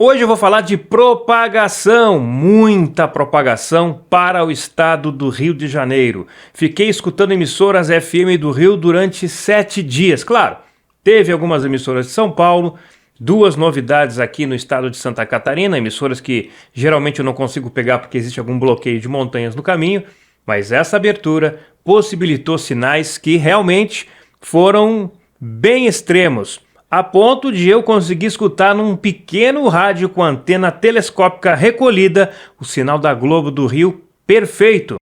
Hoje eu vou falar de propagação, muita propagação para o estado do Rio de Janeiro. Fiquei escutando emissoras FM do Rio durante 7 dias. Claro, teve algumas emissoras de São Paulo, 2 novidades aqui no estado de Santa Catarina, emissoras que geralmente eu não consigo pegar porque existe algum bloqueio de montanhas no caminho, mas essa abertura possibilitou sinais que realmente foram bem extremos, a ponto de eu conseguir escutar num pequeno rádio com antena telescópica recolhida o sinal da Globo do Rio perfeito.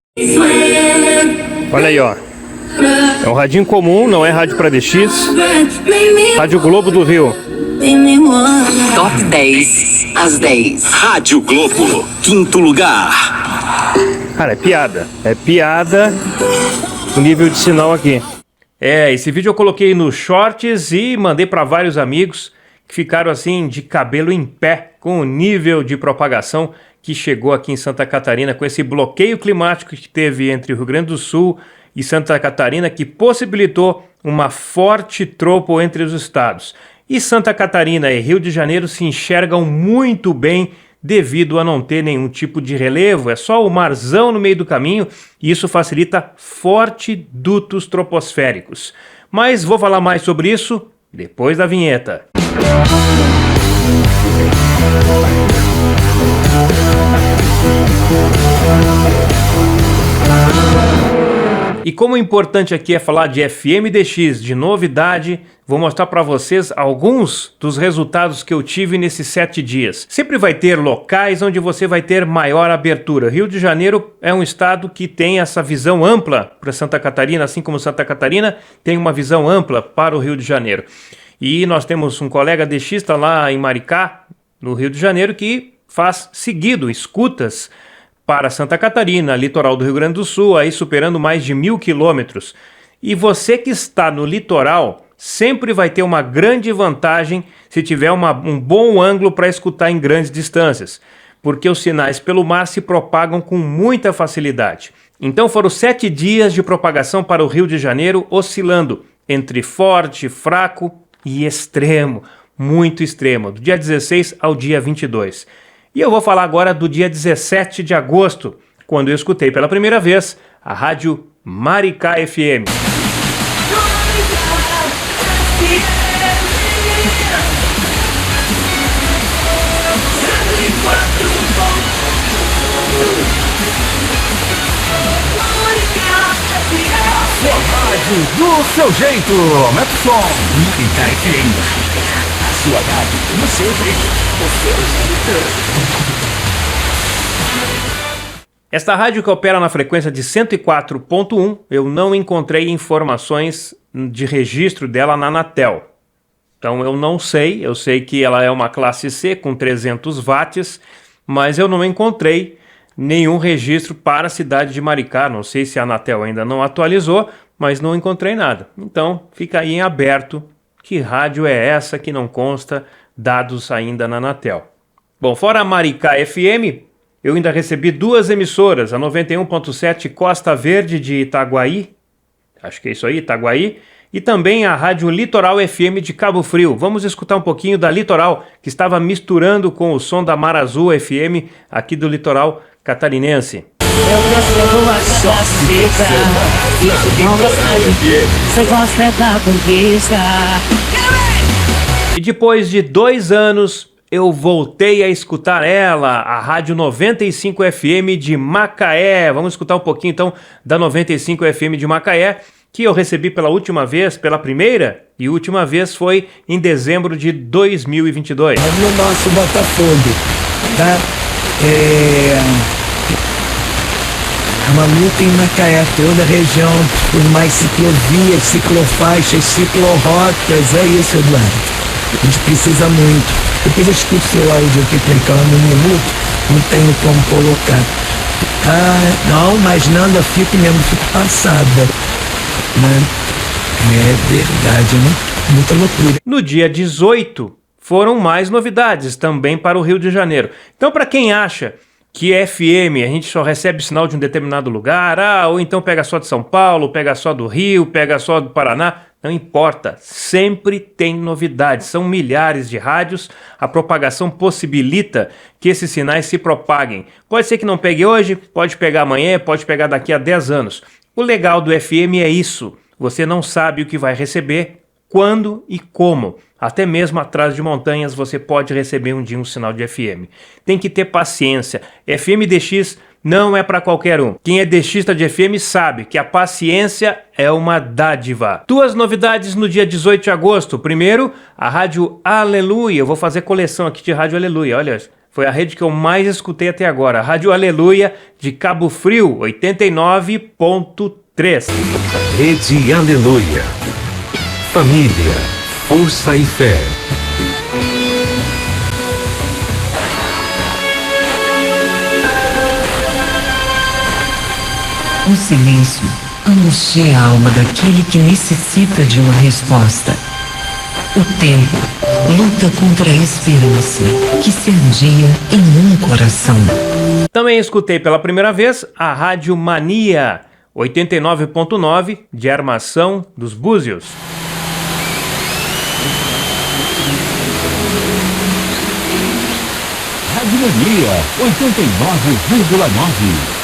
Olha aí, ó. É um radinho comum, não é rádio para DX. Rádio Globo do Rio. Top 10 às 10. Rádio Globo, 5º lugar. Cara, é piada o nível de sinal aqui. Esse vídeo eu coloquei nos shorts e mandei para vários amigos que ficaram assim de cabelo em pé com o nível de propagação que chegou aqui em Santa Catarina, com esse bloqueio climático que teve entre o Rio Grande do Sul e Santa Catarina, que possibilitou uma forte tropo entre os estados. E Santa Catarina e Rio de Janeiro se enxergam muito bem devido a não ter nenhum tipo de relevo, é só o marzão no meio do caminho e isso facilita forte dutos troposféricos. Mas vou falar mais sobre isso depois da vinheta. E como o importante aqui é falar de FMDX, de novidade, vou mostrar para vocês alguns dos resultados que eu tive nesses 7 dias. Sempre vai ter locais onde você vai ter maior abertura. Rio de Janeiro é um estado que tem essa visão ampla para Santa Catarina, assim como Santa Catarina tem uma visão ampla para o Rio de Janeiro. E nós temos um colega DXista lá em Maricá, no Rio de Janeiro, que faz seguido escutas para Santa Catarina, litoral do Rio Grande do Sul, aí superando mais de 1.000 quilômetros. E você que está no litoral sempre vai ter uma grande vantagem se tiver um bom ângulo para escutar em grandes distâncias, porque os sinais pelo mar se propagam com muita facilidade. Então foram 7 dias de propagação para o Rio de Janeiro, oscilando entre forte, fraco e extremo, muito extremo, do dia 16 ao dia 22. E eu vou falar agora do dia 17 de agosto, quando eu escutei pela primeira vez a rádio Maricá FM. Sua rádio do seu jeito. Mete o som. Maricá FM. A sua rádio do seu jeito. O seu jeito. Esta rádio que opera na frequência de 104.1, eu não encontrei informações de registro dela na Anatel. Então eu não sei, eu sei que ela é uma classe C com 300 watts, mas eu não encontrei nenhum registro para a cidade de Maricá. Não sei se a Anatel ainda não atualizou, mas não encontrei nada. Então fica aí em aberto, que rádio é essa que não consta dados ainda na Anatel. Bom, fora a Maricá FM, eu ainda recebi 2 emissoras, a 91.7 Costa Verde de Itaguaí, acho que é isso aí, Itaguaí, e também a Rádio Litoral FM de Cabo Frio. Vamos escutar um pouquinho da Litoral, que estava misturando com o som da Mar Azul FM aqui do litoral catarinense. Eu percebo a sua vida, isso não você gosta da conquista. E depois de 2 anos, eu voltei a escutar ela, a Rádio 95 FM de Macaé. Vamos escutar um pouquinho então da 95 FM de Macaé, que eu recebi pela primeira e última vez foi em dezembro de 2022. No nosso Botafogo, tá? É uma luta em Macaé, toda a região, por mais ciclovias, ciclofaixas, ciclorotas, é isso, Eduardo. A gente precisa muito. Depois eu escuto seu áudio aqui clicando no minuto, não tenho como colocar. Não, mas Nanda, fico passada, né? É verdade, né? Muita loucura. No dia 18, foram mais novidades também para o Rio de Janeiro. Então, para quem acha que FM, a gente só recebe sinal de um determinado lugar, ou então pega só de São Paulo, pega só do Rio, pega só do Paraná. Não importa, sempre tem novidades. São milhares de rádios, a propagação possibilita que esses sinais se propaguem. Pode ser que não pegue hoje, pode pegar amanhã, pode pegar daqui a 10 anos. O legal do FM é isso, você não sabe o que vai receber, quando e como. Até mesmo atrás de montanhas você pode receber um dia um sinal de FM. Tem que ter paciência. FM DX não é para qualquer um. Quem é DXista de FM sabe que a paciência é uma dádiva. Duas novidades no dia 18 de agosto. Primeiro, a Rádio Aleluia. Eu vou fazer coleção aqui de Rádio Aleluia. Olha, foi a rede que eu mais escutei até agora. A Rádio Aleluia de Cabo Frio, 89.3. Rede Aleluia. Família, força e fé. O silêncio angustia a alma daquele que necessita de uma resposta. O tempo luta contra a esperança que cerneia em um coração. Também escutei pela primeira vez a Rádio Mania, 89.9 de Armação dos Búzios. Rádio Mania 89,9.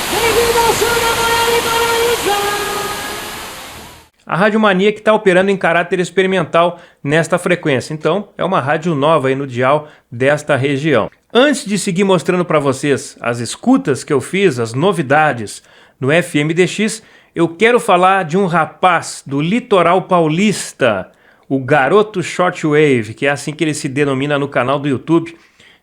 A Rádio Mania que está operando em caráter experimental nesta frequência. Então, é uma rádio nova aí no dial desta região. Antes de seguir mostrando para vocês as escutas que eu fiz, as novidades no FMDX, eu quero falar de um rapaz do litoral paulista, o Garoto Shortwave, que é assim que ele se denomina no canal do YouTube.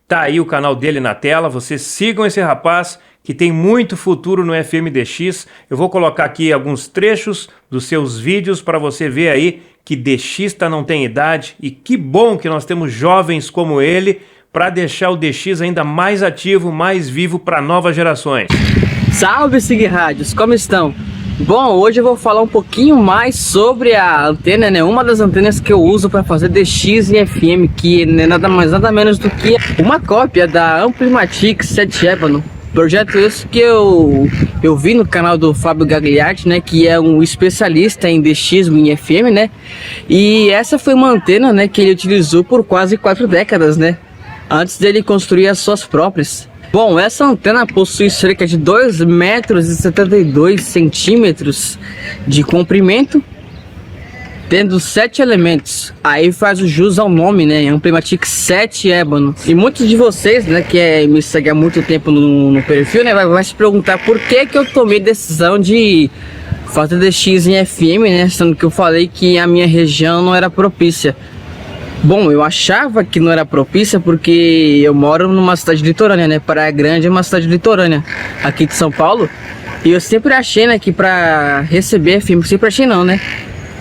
Tá aí o canal dele na tela, vocês sigam esse rapaz que tem muito futuro no FMDX. Eu vou colocar aqui alguns trechos dos seus vídeos para você ver aí que DXista não tem idade, e que bom que nós temos jovens como ele para deixar o DX ainda mais ativo, mais vivo para novas gerações. Salve, Sig Rádios, como estão? Bom, hoje eu vou falar um pouquinho mais sobre a antena, né? Uma das antenas que eu uso para fazer DX e FM, que é nada mais nada menos do que uma cópia da Amplimatic 7 Ébano. Projeto esse que eu vi no canal do Fábio Gagliardi, né, que é um especialista em DX e em FM, né, e essa foi uma antena, né, que ele utilizou por quase 4 décadas, né, antes dele construir as suas próprias. Bom, essa antena possui cerca de 2,72 metros de comprimento, tendo 7 elementos. Aí faz o jus ao nome, né? Amplimatic 7 Ébano. E muitos de vocês, né, que me seguem há muito tempo no perfil, né, vai se perguntar por que eu tomei decisão de fazer DX em FM, né? Sendo que eu falei que a minha região não era propícia. Bom, eu achava que não era propícia porque eu moro numa cidade litorânea, né? Praia Grande é uma cidade litorânea aqui de São Paulo. E eu sempre achei, né, que pra receber FM, sempre achei não, né?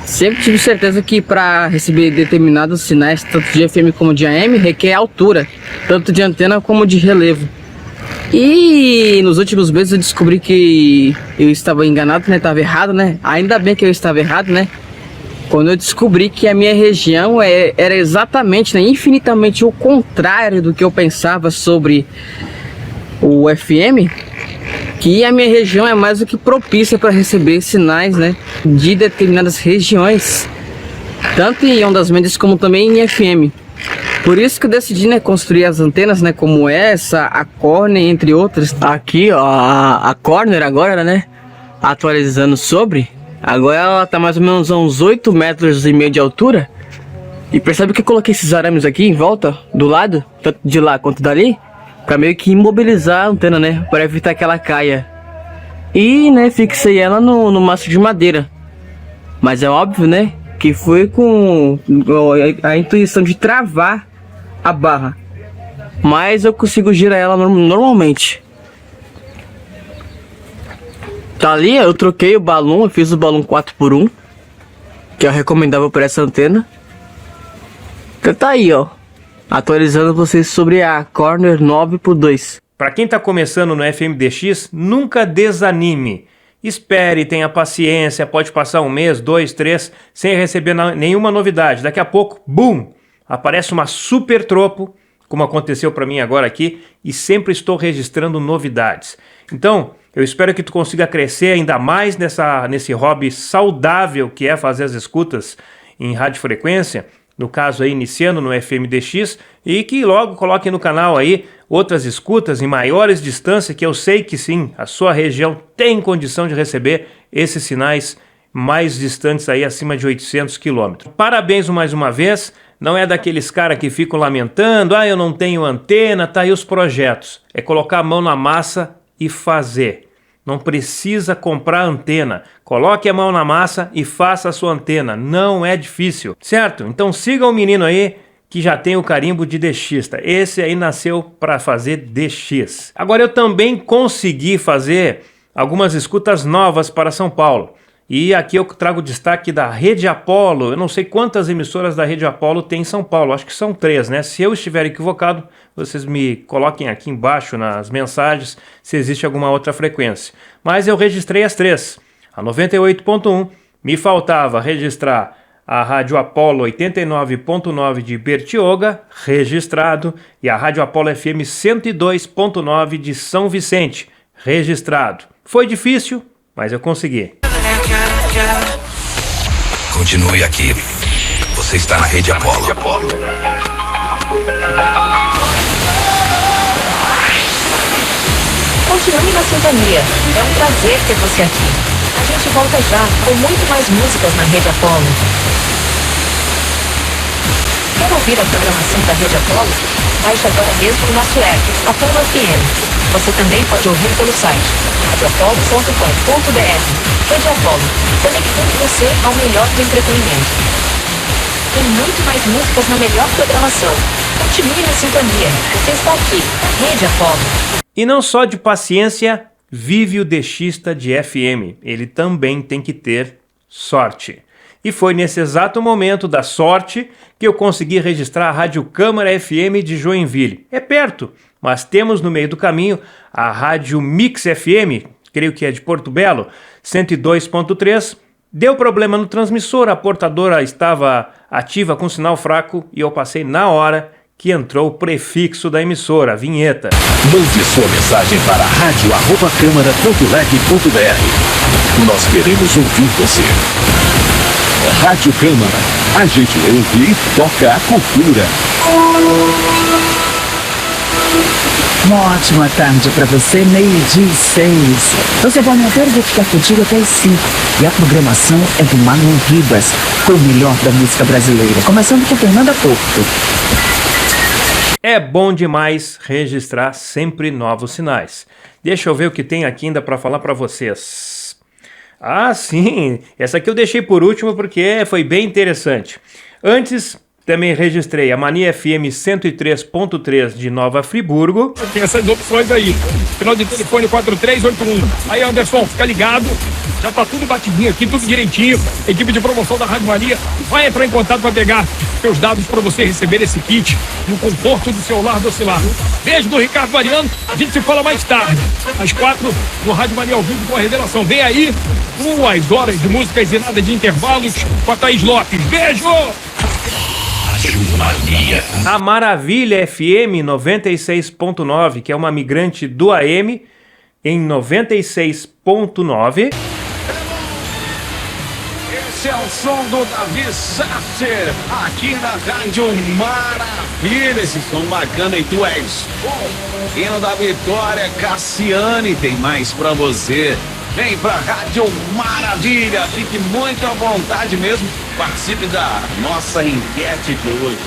Sempre tive certeza que para receber determinados sinais, tanto de FM como de AM, requer altura, tanto de antena como de relevo. E nos últimos meses eu descobri que eu estava enganado, né? Estava errado, né? Ainda bem que eu estava errado, né? Quando eu descobri que a minha região era exatamente, né, infinitamente o contrário do que eu pensava sobre o FM, que a minha região é mais do que propícia para receber sinais, né, de determinadas regiões, tanto em ondas médias como também em FM. Por isso que eu decidi, né, construir as antenas, né, como essa, a Corner, entre outras. Aqui, ó, a Corner agora, né, atualizando sobre, agora ela tá mais ou menos a uns 8,5 metros de altura. E percebe que eu coloquei esses arames aqui em volta, do lado, tanto de lá quanto dali, para meio que imobilizar a antena, né, para evitar que ela caia. E, né, fixei ela no maço de madeira. Mas é óbvio, né, que foi com a intuição de travar a barra. Mas eu consigo girar ela normalmente. Tá ali, eu troquei o balão, eu fiz o balão 4x1, que é o recomendável para essa antena. Então tá aí, ó, atualizando vocês sobre a Corner 9x2. Para quem está começando no FMDX, nunca desanime. Espere, tenha paciência, pode passar 1 mês, 2, 3, sem receber nenhuma novidade. Daqui a pouco, BUM! Aparece uma super tropo, como aconteceu para mim agora aqui, e sempre estou registrando novidades. Então, eu espero que tu consiga crescer ainda mais nesse hobby saudável que é fazer as escutas em radiofrequência, no caso aí iniciando no FMDX, e que logo coloque no canal aí outras escutas em maiores distâncias, que eu sei que sim, a sua região tem condição de receber esses sinais mais distantes aí, acima de 800 quilômetros. Parabéns mais uma vez, não é daqueles caras que ficam lamentando, eu não tenho antena, tá aí os projetos. É colocar a mão na massa e fazer. Não precisa comprar antena. Coloque a mão na massa e faça a sua antena. Não é difícil, certo? Então siga o menino aí que já tem o carimbo de DXista. Esse aí nasceu para fazer DX. Agora eu também consegui fazer algumas escutas novas para São Paulo. E aqui eu trago destaque da Rede Apollo. Eu não sei quantas emissoras da Rede Apollo tem em São Paulo. Acho que são 3, né? Se eu estiver equivocado, vocês me coloquem aqui embaixo nas mensagens se existe alguma outra frequência. Mas eu registrei as 3. A 98.1, me faltava registrar a Rádio Apollo 89.9 de Bertioga, registrado, e a Rádio Apollo FM 102.9 de São Vicente, registrado. Foi difícil, mas eu consegui. Continue aqui. Você está na Rede Apollo. Continue na sintonia. É um prazer ter você aqui. A gente volta já com muito mais músicas na Rede Apollo. Quer ouvir a programação da Rede Apollo? Baixe agora mesmo o nosso app, Apollo FM. Você também pode ouvir pelo site radioapollo.com.br. Rede Apollo, conectando você ao melhor do entretenimento. Tem muito mais músicas na melhor programação. Continue na sintonia. Você está aqui, Rede Apollo. E não só de paciência vive o DXista de FM, ele também tem que ter sorte. E foi nesse exato momento da sorte que eu consegui registrar a Rádio Câmara FM de Joinville. É perto, mas temos no meio do caminho a Rádio Mix FM, creio que é de Porto Belo, 102.3. Deu problema no transmissor, a portadora estava ativa com sinal fraco e eu passei na hora que entrou o prefixo da emissora, a vinheta. Mande sua mensagem para radio@câmara.leg.br. Nós queremos ouvir você. Rádio Câmara. A gente ouve e toca a cultura. Uma ótima tarde pra você, 12:06. Você vai manter de ficar contigo até as 5. E a programação é do Manu Ribas, com o melhor da música brasileira. Começando com Fernanda Porto. É bom demais registrar sempre novos sinais. Deixa eu ver o que tem aqui ainda para falar para vocês. Ah, sim, essa aqui eu deixei por último porque foi bem interessante. Antes, também registrei a Mania FM 103.3 de Nova Friburgo. Tem essas opções aí. Final de telefone 4381. Aí, Anderson, fica ligado. Já tá tudo batidinho aqui, tudo direitinho. Equipe de promoção da Rádio Mania vai entrar em contato para pegar seus dados para você receber esse kit no conforto do seu lar docilar. Beijo do Ricardo Mariano. A gente se fala mais tarde, às 4, no Rádio Mania ao vivo com a revelação. Vem aí 2 horas de músicas e nada de intervalos com a Thaís Lopes. Beijo! A Maravilha FM 96.9, que é uma migrante do AM, em 96.9. Esse é o som do Davi Sasser, aqui na Rádio Maravilha. Esse som bacana e tu és bom. Hino da Vitória, Cassiane, tem mais pra você. Vem pra Rádio Maravilha, fique muito à vontade mesmo. Participe da nossa enquete de hoje.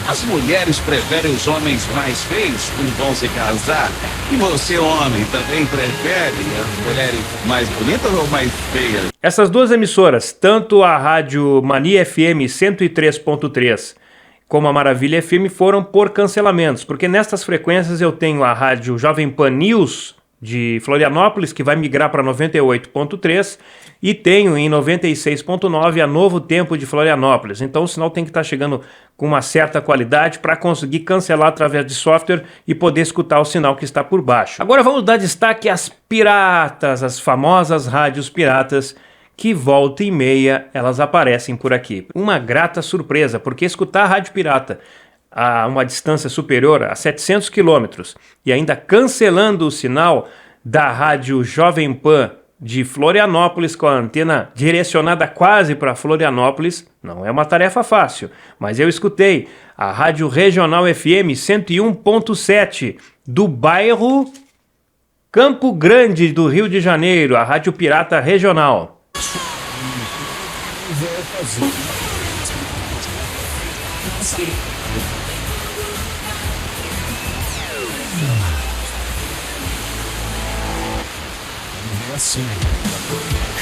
As mulheres preferem os homens mais feios quando vão se casar? E você, homem, também prefere as mulheres mais bonitas ou mais feias? Essas duas emissoras, tanto a Rádio Mania FM 103.3 como a Maravilha FM, foram por cancelamentos, porque nestas frequências eu tenho a Rádio Jovem Pan News de Florianópolis, que vai migrar para 98.3, e tenho em 96.9 a Novo Tempo de Florianópolis. Então o sinal tem que estar chegando com uma certa qualidade para conseguir cancelar através de software e poder escutar o sinal que está por baixo. Agora vamos dar destaque às piratas, as famosas rádios piratas, que volta e meia elas aparecem por aqui. Uma grata surpresa, porque escutar a rádio pirata a uma distância superior a 700 quilômetros e ainda cancelando o sinal da rádio Jovem Pan de Florianópolis com a antena direcionada quase para Florianópolis. Não é uma tarefa fácil, mas eu escutei a Rádio Regional FM 101.7 do bairro Campo Grande do Rio de Janeiro, a Rádio Pirata Regional.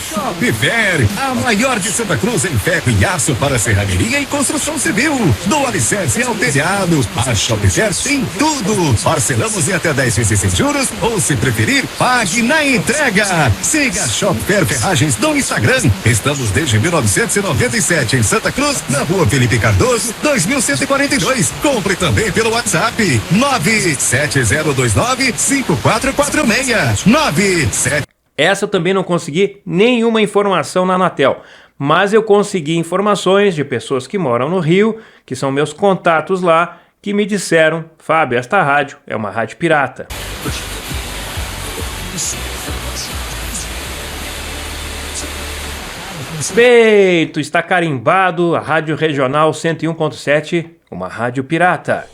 Shop Fair, a maior de Santa Cruz em ferro e aço para serralheria e construção civil. Do alicerce ao telhado, a Shop Fair tem tudo. Parcelamos em até 10 vezes sem juros ou, se preferir, pague na entrega. Siga a Shop Fair Ferragens no Instagram. Estamos desde 1997 em Santa Cruz, na rua Felipe Cardoso, 2142. Compre também pelo WhatsApp 97029-5446. 97. Essa eu também não consegui nenhuma informação na Anatel, mas eu consegui informações de pessoas que moram no Rio, que são meus contatos lá, que me disseram: Fábio, esta rádio é uma rádio pirata. Respeito, está carimbado, a Rádio Regional 101.7, uma rádio pirata.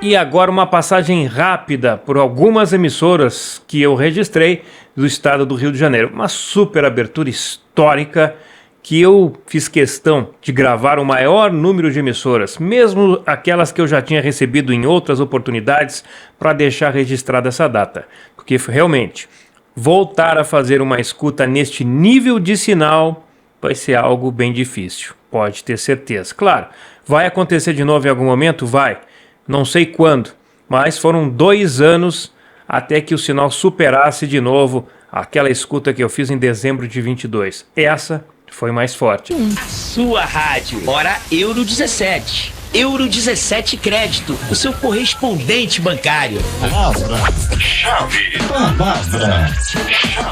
E agora uma passagem rápida por algumas emissoras que eu registrei do estado do Rio de Janeiro. Uma super abertura histórica que eu fiz questão de gravar o maior número de emissoras, mesmo aquelas que eu já tinha recebido em outras oportunidades, para deixar registrada essa data. Porque realmente, voltar a fazer uma escuta neste nível de sinal vai ser algo bem difícil, pode ter certeza. Claro, vai acontecer de novo em algum momento? Vai. Não sei quando, mas foram 2 anos até que o sinal superasse de novo aquela escuta que eu fiz em dezembro de 22. Essa foi mais forte. Sua rádio, hora Euro 17. Euro 17 Crédito, o seu correspondente bancário.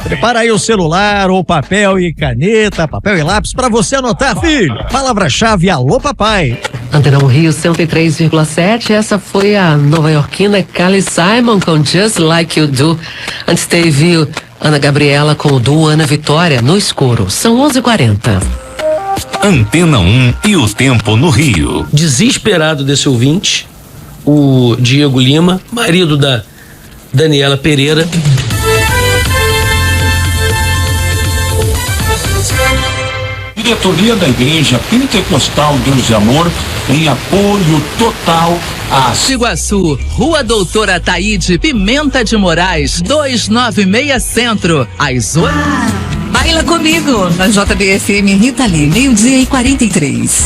Prepara aí o celular, ou papel e caneta, papel e lápis para você anotar, filho. Palavra-chave: Alô Papai. Antena Rio 103,7, essa foi a nova-iorquina Carly Simon com Just Like You Do. Antes teve Ana Gabriela com o duo Ana Vitória, No Escuro. São 11h40. Antena 1 e o tempo no Rio. Desesperado desse ouvinte, o Diego Lima, marido da Daniela Pereira. Diretoria da Igreja Pentecostal Deus de Amor em apoio total a Iguaçu, Rua Doutora Taíde Pimenta de Moraes, 296 Centro, às 8. Baila comigo na JBFM Rita Lee, 12h43.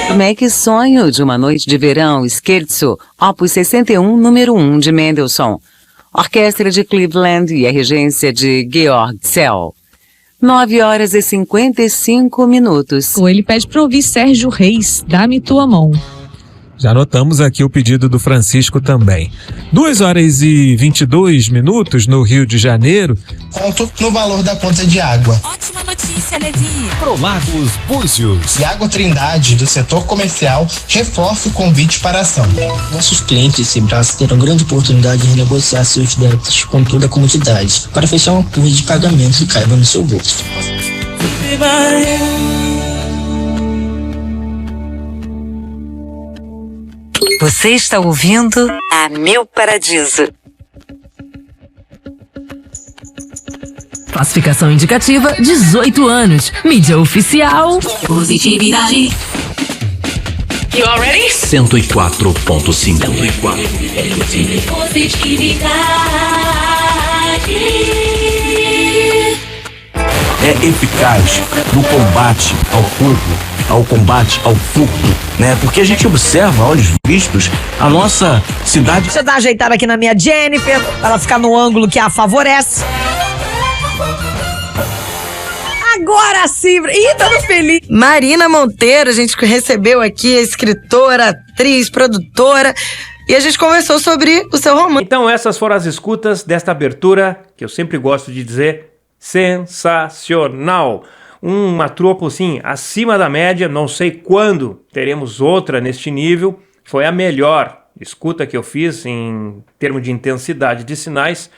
Como é que sonho de uma noite de verão, Scherzo, Opus 61, número 1 de Mendelssohn. Orquestra de Cleveland e a regência de Georg Szell. 9h55. Ou ele pede para ouvir Sérgio Reis, Dá-me Tua Mão. Já anotamos aqui o pedido do Francisco também. 2h22 no Rio de Janeiro. Conto no valor da conta de água. Ótima notícia, Levi. Prolagos Búzios. E Água Trindade, do setor comercial, reforça o convite para a ação. Nossos clientes e Cibrás terão grande oportunidade de renegociar seus débitos com toda a comodidade, para fechar um acordo de pagamento que caiba no seu bolso. Você está ouvindo a Meu Paradiso. Classificação indicativa, 18 anos. Mídia oficial. Positividade. You all ready? 104.5. Positividade. é eficaz no combate ao fogo, ao combate ao furto, né? Porque a gente observa, a olhos vistos, a nossa cidade... Deixa eu dar uma ajeitada aqui na minha Jennifer, pra ela ficar no ângulo que a favorece. Agora sim! Ih, tô feliz! Marina Monteiro, a gente recebeu aqui, escritora, atriz, produtora, e a gente conversou sobre o seu romance. Então essas foram as escutas desta abertura, que eu sempre gosto de dizer, sensacional. Uma tropa assim, acima da média, não sei quando teremos outra neste nível, foi a melhor escuta que eu fiz em termos de intensidade de sinais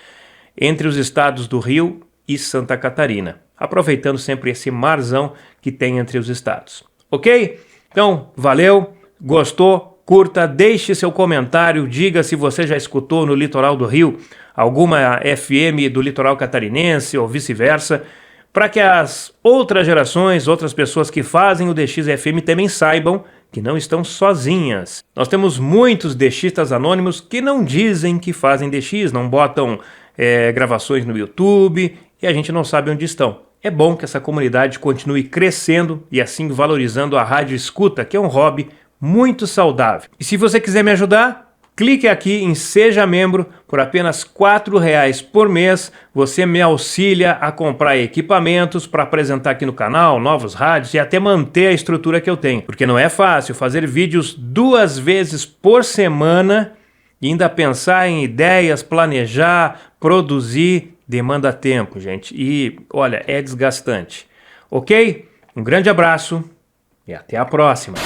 entre os estados do Rio e Santa Catarina, aproveitando sempre esse marzão que tem entre os estados. Ok? Então, valeu, gostou, curta, deixe seu comentário, diga se você já escutou no litoral do Rio alguma FM do litoral catarinense ou vice-versa, para que as outras gerações, outras pessoas que fazem o DX-FM também saibam que não estão sozinhas. Nós temos muitos DXistas anônimos que não dizem que fazem DX, não botam gravações no YouTube e a gente não sabe onde estão. É bom que essa comunidade continue crescendo e assim valorizando a rádio escuta, que é um hobby muito saudável. E se você quiser me ajudar, clique aqui em Seja Membro. Por apenas R$4 por mês, você me auxilia a comprar equipamentos para apresentar aqui no canal, novos rádios e até manter a estrutura que eu tenho. Porque não é fácil fazer vídeos 2 vezes por semana e ainda pensar em ideias, planejar, produzir, demanda tempo, gente. E, olha, é desgastante. Ok? Um grande abraço e até a próxima.